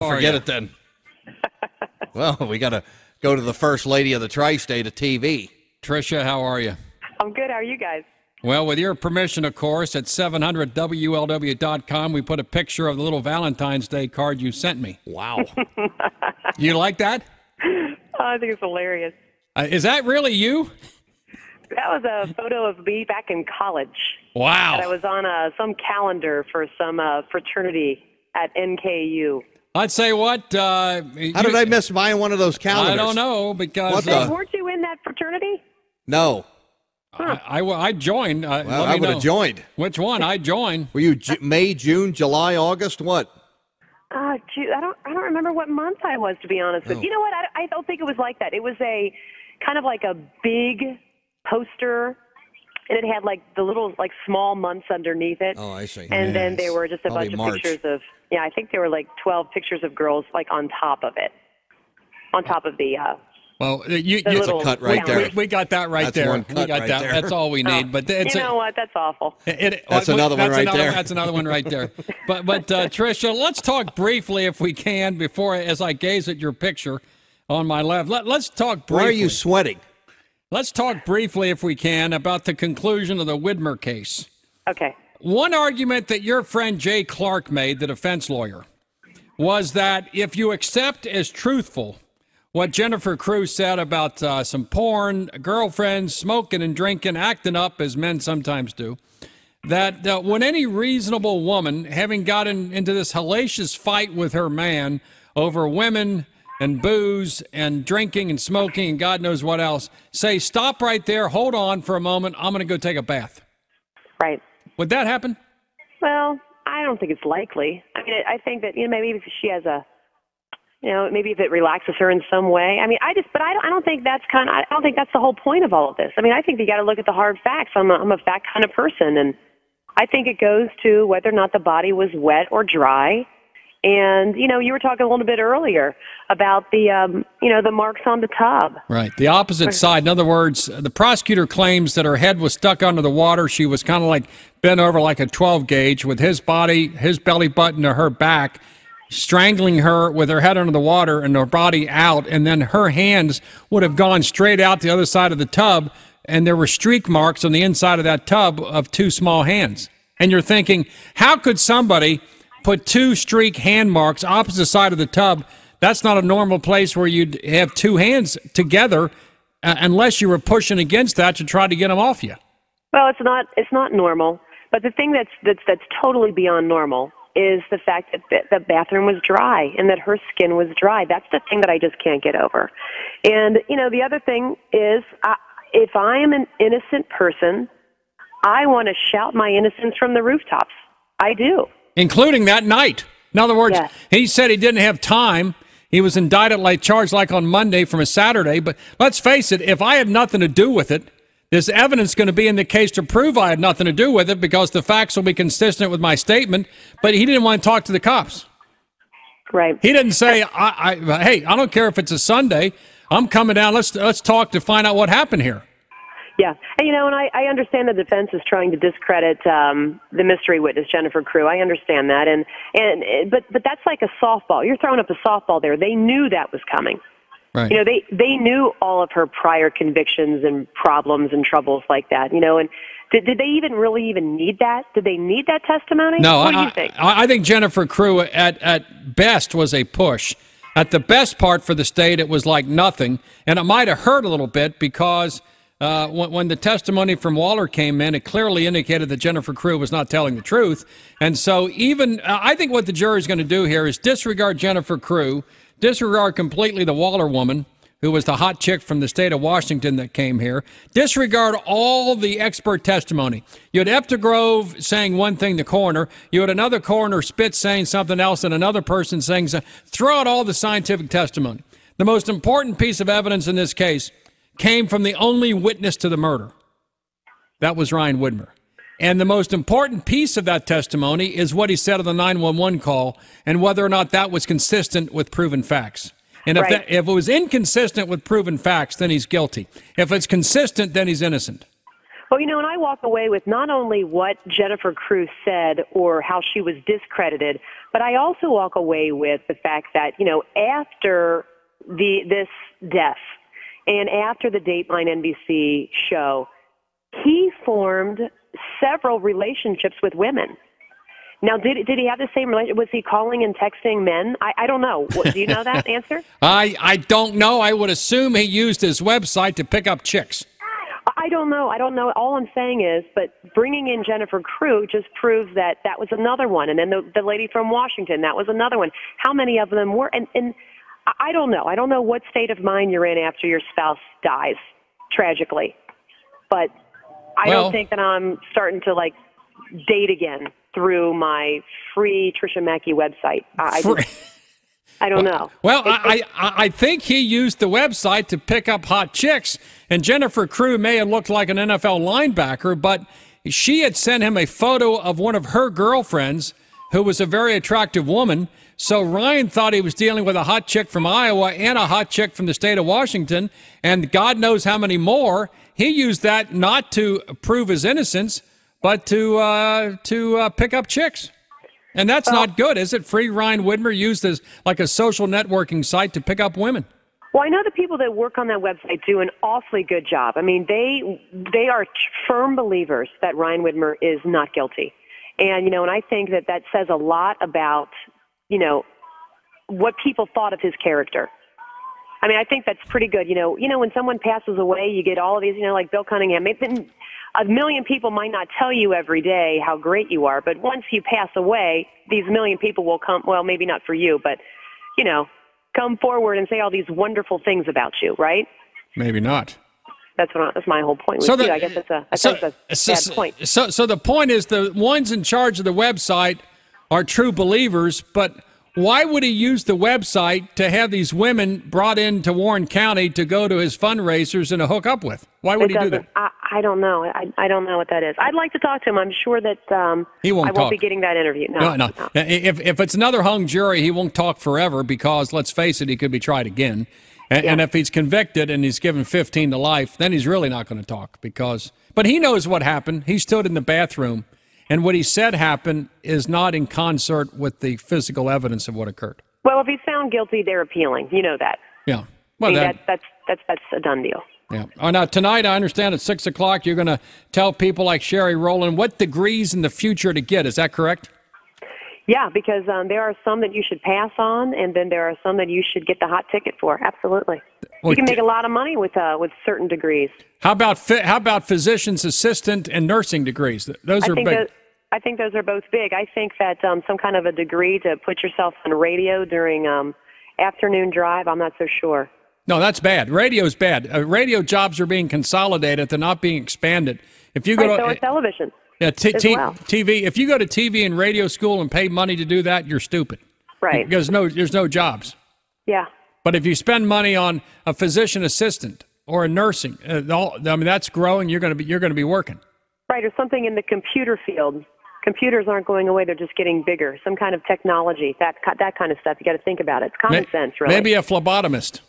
forget it then. Well, we got to go to the first lady of the tri-state of TV. Tricia, how are you? I'm good. How are you guys? Well, with your permission, of course, at 700WLW.com, we put a picture of the little Valentine's Day card you sent me. Wow. You like that? I think it's hilarious. Is that really you? That was a photo of me back in college. Wow. I was on some calendar for some fraternity at NKU. I'd say what? How did I miss buying one of those calendars? I don't know, because... Weren't you in that fraternity? No. Huh. I joined. Well, I would have joined. Which one? I joined. Were you May, June, July, August? What? I don't remember what month I was, to be honest. But you know what? I don't think it was like that. It was a kind of like a big poster, and it had like the little like small months underneath it. Oh, I see. And then there were just a bunch of pictures of I think there were like 12 pictures of girls like on top of it, on top of the. Well, that's a cut right there. We got that right that's there. One cut we got right that. There. That's all we need. But you know what? That's awful. That's another one right there. That's another one right there. But Tricia, let's talk briefly, if we can, before as I gaze at your picture on my left. Let's talk briefly. Why are you sweating? Let's talk briefly, if we can, about the conclusion of the Widmer case. Okay. One argument that your friend Jay Clark made, the defense lawyer, was that if you accept as truthful what Jennifer Cruz said about some porn, girlfriends, smoking and drinking, acting up as men sometimes do, that when any reasonable woman, having gotten into this hellacious fight with her man over women and booze and drinking and smoking and God knows what else, say, stop right there, hold on for a moment, I'm going to go take a bath. Right. Would that happen? Well, I don't think it's likely. I mean, I think that, maybe if she has maybe if it relaxes her in some way. I mean, I don't think that's I don't think that's the whole point of all of this. I mean, I think you got to look at the hard facts. I'm a fact kind of person, and I think it goes to whether or not the body was wet or dry. And, you were talking a little bit earlier about the marks on the tub. Right. The opposite side. In other words, the prosecutor claims that her head was stuck under the water. She was kind of like bent over like a 12 gauge with his belly button to her back, strangling her with her head under the water and her body out. And then her hands would have gone straight out the other side of the tub. And there were streak marks on the inside of that tub of two small hands. And you're thinking, how could somebody put two streak hand marks opposite side of the tub? That's not a normal place where you'd have two hands together unless you were pushing against that to try to get them off you. Well, it's not normal. But the thing that's totally beyond normal is the fact that the bathroom was dry and that her skin was dry. That's the thing that I just can't get over. And, the other thing is, if I am an innocent person, I want to shout my innocence from the rooftops. I do. Including that night. In other words, yes. He said he didn't have time. He was indicted, charged on Monday from a Saturday. But let's face it, if I had nothing to do with it, there's evidence going to be in the case to prove I had nothing to do with it because the facts will be consistent with my statement. But he didn't want to talk to the cops. Right. He didn't say, hey, I don't care if it's a Sunday. I'm coming down. Let's talk to find out what happened here. Yeah. And, and I understand the defense is trying to discredit the mystery witness, Jennifer Cruz. I understand that. But that's like a softball. You're throwing up a softball there. They knew that was coming. Right. They knew all of her prior convictions and problems and troubles like that, and did they really need that? Did they need that testimony? No, what do you think? I think Jennifer Cruz at best was a push. At the best part for the state, it was like nothing. And it might have hurt a little bit because when the testimony from Waller came in, it clearly indicated that Jennifer Cruz was not telling the truth. And so I think what the jury is going to do here is disregard Jennifer Cruz, disregard completely the Waller woman, who was the hot chick from the state of Washington that came here. Disregard all the expert testimony. You had Eptigrove saying one thing, the coroner. You had another coroner, Spitz, saying something else, and another person saying something. Throw out all the scientific testimony. The most important piece of evidence in this case came from the only witness to the murder. That was Ryan Widmer. And the most important piece of that testimony is what he said on the 911 call and whether or not that was consistent with proven facts. And if, right. If it was inconsistent with proven facts, then he's guilty. If it's consistent, then he's innocent. Well, and I walk away with not only what Jennifer Cruz said or how she was discredited, but I also walk away with the fact that, after this death and after the Dateline NBC show, he formed several relationships with women. Now, did he have the same relationship? Was he calling and texting men? I don't know. Do you know that answer? I don't know. I would assume he used his website to pick up chicks. I don't know. All I'm saying is, but bringing in Jennifer Cruz just proves that was another one. And then the lady from Washington, that was another one. How many of them were? And I don't know. I don't know what state of mind you're in after your spouse dies, tragically. But I don't think that I'm starting to, date again through my free Tricia Macke website. I don't know. Well, I think he used the website to pick up hot chicks, and Jennifer Cruz may have looked like an NFL linebacker, but she had sent him a photo of one of her girlfriends who was a very attractive woman. So Ryan thought he was dealing with a hot chick from Iowa and a hot chick from the state of Washington, and God knows how many more. He used that not to prove his innocence, but to pick up chicks. And that's not good, is it? Free Ryan Widmer used as like a social networking site to pick up women. Well, I know the people that work on that website do an awfully good job. I mean, they are firm believers that Ryan Widmer is not guilty. And, and I think that says a lot about, what people thought of his character. I mean, I think that's pretty good. When someone passes away, you get all of these, like Bill Cunningham. A million people might not tell you every day how great you are, but once you pass away, these million people will come, well, maybe not for you, but, come forward and say all these wonderful things about you, right? Maybe not. That's my whole point with you. I guess that's a bad point. So the point is the ones in charge of the website are true believers, but why would he use the website to have these women brought into Warren County to go to his fundraisers and to hook up with? Why would he do that? I don't know. I don't know what that is. I'd like to talk to him. I'm sure that he won't I won't be getting that interview. No. If it's another hung jury, he won't talk forever because, let's face it, he could be tried again. And if he's convicted and he's given 15 to life, then he's really not going to talk but he knows what happened. He stood in the bathroom. And what he said happened is not in concert with the physical evidence of what occurred. Well, if he's found guilty, they're appealing. You know that. Yeah. Well, that's a done deal. Yeah. Now, tonight, I understand at 6 o'clock, you're going to tell people like Sherry Rowland what degrees in the future to get. Is that correct? Yeah, because there are some that you should pass on, and then there are some that you should get the hot ticket for. Absolutely. Well, you can make a lot of money with certain degrees. How about physician's assistant and nursing degrees? Those are big. I think those are both big. I think that some kind of a degree to put yourself on radio during afternoon drive, I'm not so sure. No, that's bad. Radio's bad. Radio jobs are being consolidated. They're not being expanded. If you go so is television. Yeah, TV. If you go to TV and radio school and pay money to do that, you're stupid. Right. Because there's no jobs. Yeah. But if you spend money on a physician assistant or a nursing, that's growing. You're going to be working. Right, or something in the computer field. Computers aren't going away; they're just getting bigger. Some kind of technology, that kind of stuff. You got to think about it. It's common sense, really. Maybe a phlebotomist.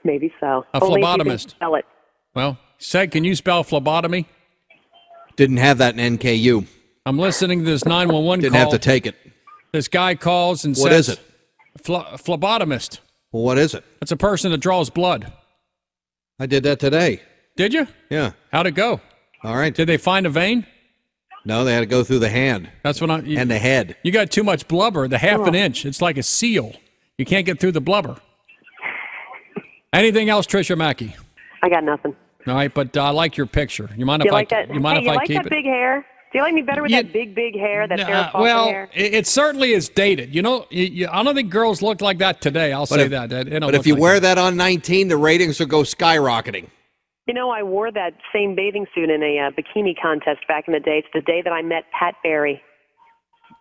Maybe so. A Only phlebotomist. If you can spell it. Well, can you spell phlebotomy? Didn't have that in NKU. I'm listening to this 911 Didn't call. have to take it. This guy calls and says, "What is it?" Phlebotomist. Well, what is it? It's a person that draws blood. I did that today. Did you? Yeah. How'd it go? All right. Did they find a vein? No, they had to go through the hand. That's what and the head. You got too much blubber. The half an inch. It's like a seal. You can't get through the blubber. Anything else, Tricia Macke? I got nothing. All right, but I like your picture. You mind if I keep it? You like that big hair? Do you like me better with that big hair, that hair? Well, it certainly is dated. I don't think girls look like that today. I'll say that. But if you wear that on 19, the ratings will go skyrocketing. I wore that same bathing suit in a bikini contest back in the day. It's the day that I met Pat Barry.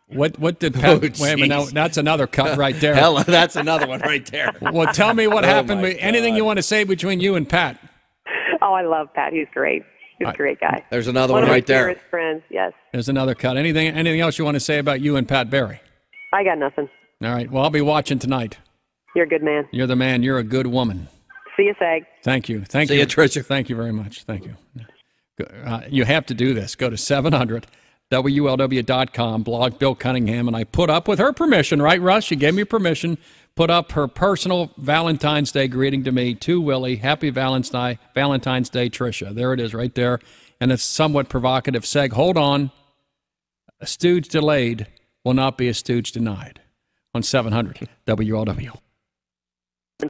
What did Pat? Wait a minute, no, that's another cut right there. Hell, that's another one right there. Well, tell me what happened. Anything you want to say between you and Pat? Oh, I love Pat. He's great. He's a great guy. There's another one right there. One of my dearest friends, yes. There's another cut. Anything else you want to say about you and Pat Barry? I got nothing. All right. Well, I'll be watching tonight. You're a good man. You're the man. You're a good woman. See you, Sag. Thank you. See you, Tricia. Thank you very much. Thank you. You have to do this. Go to 700WLW.com, blog Bill Cunningham, and I put up, with her permission, right, Russ? She gave me permission, put up her personal Valentine's Day greeting to me, to Willie. Happy Valentine's Day, Tricia. There it is right there. And it's somewhat provocative. Seg, hold on. A stooge delayed will not be a stooge denied on 700 WLW.